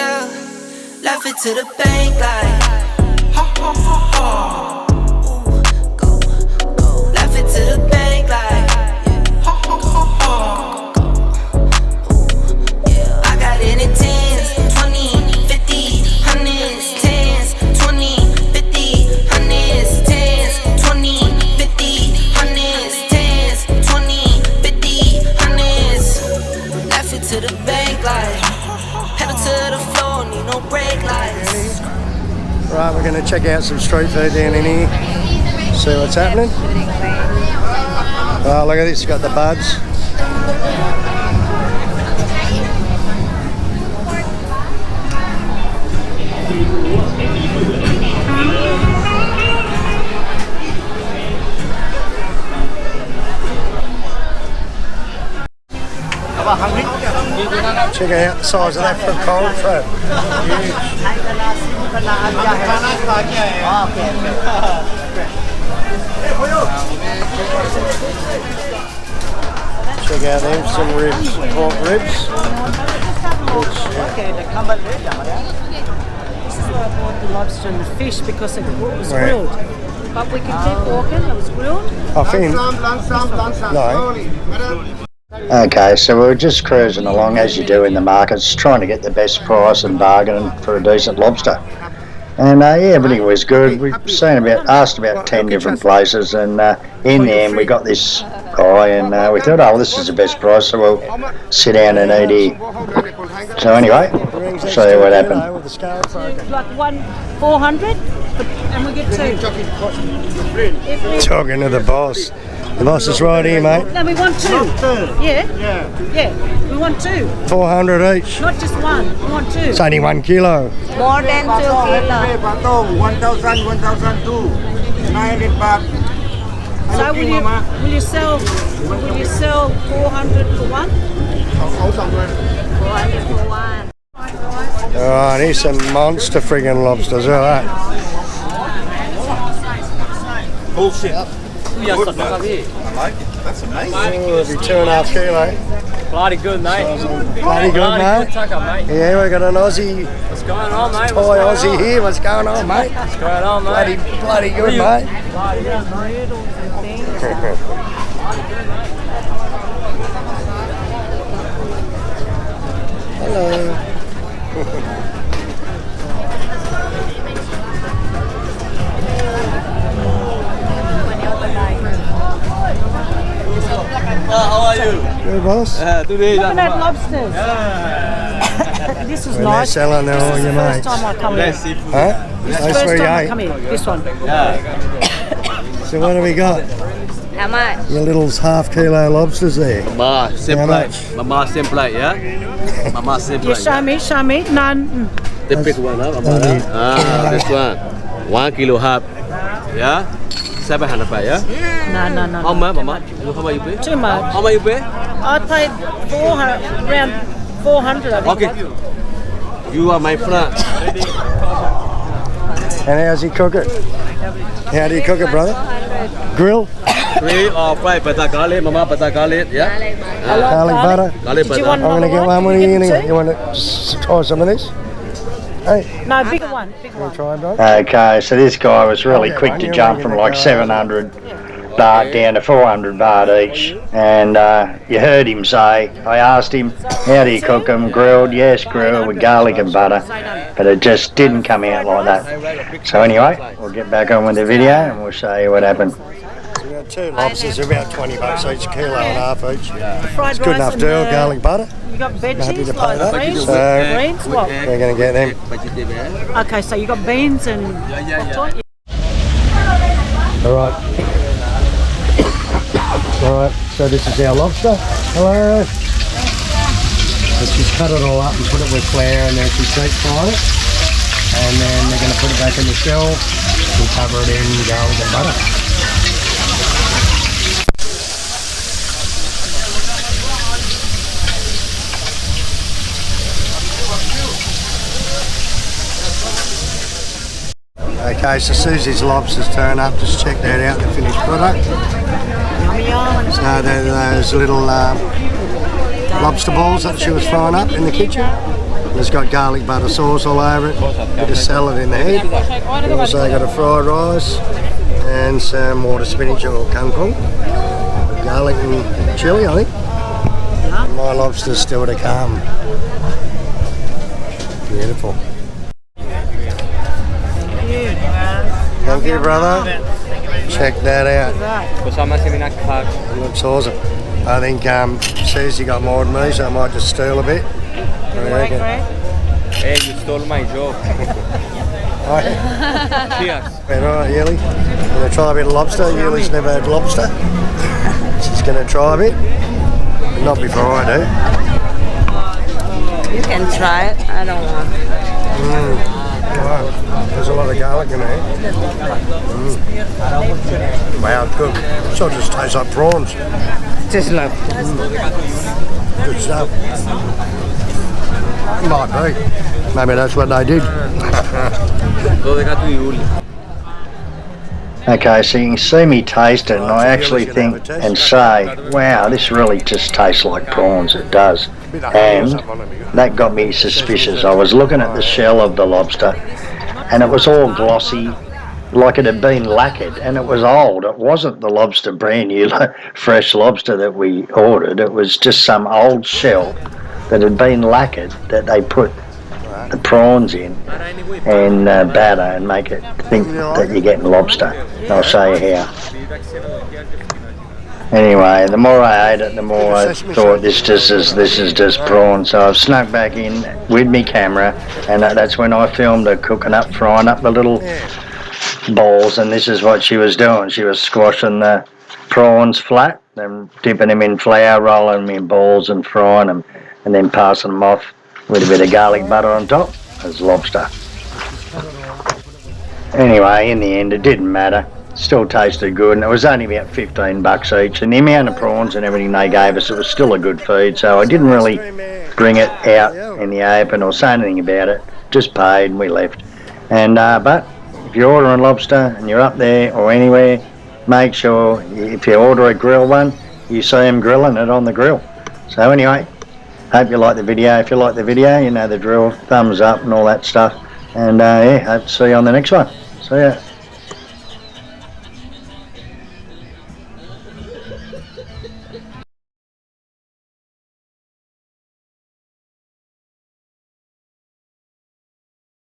yeah. Left it to the bank like, ha ha ha ha. Ooh, go, go. Left it to the bank like, ha ha ha ha. Ooh, yeah. I got it in tens, 20, 50, hundreds, tens, 20, 50, hundreds, tens, 20, 50, hundreds, tens, 20, 50, hundreds. Left it to the bank like, pedal to the floor, need no brake lights. Right, we're going to check out some street food down in here, see what's happening. Oh, look at this, got the buds. Check out the size of that for a cold trap. Check out them, some ribs, pork ribs. This is why I bought the lobster and the fish, because it was grilled. But we can keep walking, it was grilled. I think. No. Okay, so we're just cruising along as you do in the markets, trying to get the best price and bargaining for a decent lobster. And yeah, everything was good. We've asked about 10 different places, and in the end we got this guy, and we thought, oh, well, this is the best price, so we'll sit down and eat here. So anyway, I'll show you what happened. Like 400, and we get 2. Talking to the boss. The boss is right here, mate. No, we want 2. Yeah? Yeah, we want 2. 400 each. Not just 1, we want 2. It's only 1 kilo. More than 2 kilos. 1,000, 1,002, 900 baht. So will you sell 400 for 1? 400 for 1. Oh, here's some monster friggin' lobsters, look at that. Bullshit. I like it. That's amazing. Oh, it'll be 2.5 kilo. Bloody good, mate. Bloody good, mate. Tucker, mate. Yeah, we got an Aussie. What's going on, mate? Thai Aussie here. What's going on, mate? What's going on, mate? Bloody good, mate. Hello. How are you? Good, boss. Today, Look at that lobsters. This is When nice. they're selling, they're all This is your the first mates. time I come here. Huh? This is That's the where first you time I ate. come here. This one. So what have we got? How much? Your little half kilo lobsters there. Mama, same How plate. much? Mama, same plate, yeah? Mama, same You plate. show me. None. The big one, huh? Mama, Okay. ah, this one. 1 kilo half. Yeah? 700 baht, yeah? No. How much, Mama? How much you pay? Too much. How much you pay? I paid 400, around 400, I think. Okay. You are my friend. And how's he cook it? How do you cook it, brother? Grill? Three or five butter garlic, Mama, butter garlic, yeah? Garlic butter? Garlic Did you butter. want I'm going to get one. What are you going to get? You want to try some of this? Hey. No, bigger one. Try, bro. Okay, so this guy was really quick to jump from like 700 baht down to 400 baht each, and you heard him say, I asked him, how do you cook them? Grilled? Yes, grilled with garlic and butter, but it just didn't come out like that. So anyway, we'll get back on with the video and we'll show you what happened. We got 2 lobsters, about 20 bucks each, kilo and a half each. It's good enough deal, garlic butter. You got Happy veggies, to pay that. like greens? So Greens, what? we're going to get them. Okay, so you got beans and... Alright. Alright, so this is our lobster. Hello. So she's cut it all up and put it with flour, and then she deep fry it. And then they're going to put it back in the shell and cover it in garlic and butter. Okay, so Susie's lobsters turn up. Just check that out, the finished product. So they're those little lobster balls that she was frying up in the kitchen. It's got garlic butter sauce all over it. Bit of salad in there. Also got a fried rice and some water spinach or kangkong. Garlic and chilli, I think. And my lobster's still to come. Beautiful. Thank you, brother. Check that out. Looks awesome. I think Susie got more than me, so I might just steal a bit. What do you reckon? Hey, you stole my job. Cheers. Alright, Yuli. Gonna try a bit of lobster. Yuli's never had lobster. She's gonna try a bit. But not before I do. You can try it. I don't want. Wow. There's a lot of garlic in there. Wow, good. So it just tastes like prawns. Just love. Good stuff. Might be. Maybe that's what they did. Okay, so you can see me taste it, and I actually think and say, wow, this really just tastes like prawns. It does. And that got me suspicious. I was looking at the shell of the lobster, and it was all glossy, like it had been lacquered, and it was old. It wasn't the lobster, brand new fresh lobster that we ordered. It was just some old shell that had been lacquered that they put the prawns in and batter and make it think that you're getting lobster. I'll show you how. Anyway, the more I ate it, the more I thought this is just prawn. So I've snuck back in with me camera, and that's when I filmed her cooking up, frying up the little balls. And this is what she was doing. She was squashing the prawns flat, then dipping them in flour, rolling them in balls and frying them, and then passing them off with a bit of garlic butter on top as lobster. Anyway, in the end, it didn't matter. Still tasted good, and it was only about $15 each, and the amount of prawns and everything they gave us, it was still a good feed, so I didn't really bring it out in the open or say anything about it. Just paid and we left. And but if you're ordering lobster and you're up there or anywhere, make sure if you order a grilled one, you see them grilling it on the grill. So anyway, hope you like the video. If you like the video, you know the drill, thumbs up and all that stuff. And yeah, hope to see you on the next one. See ya.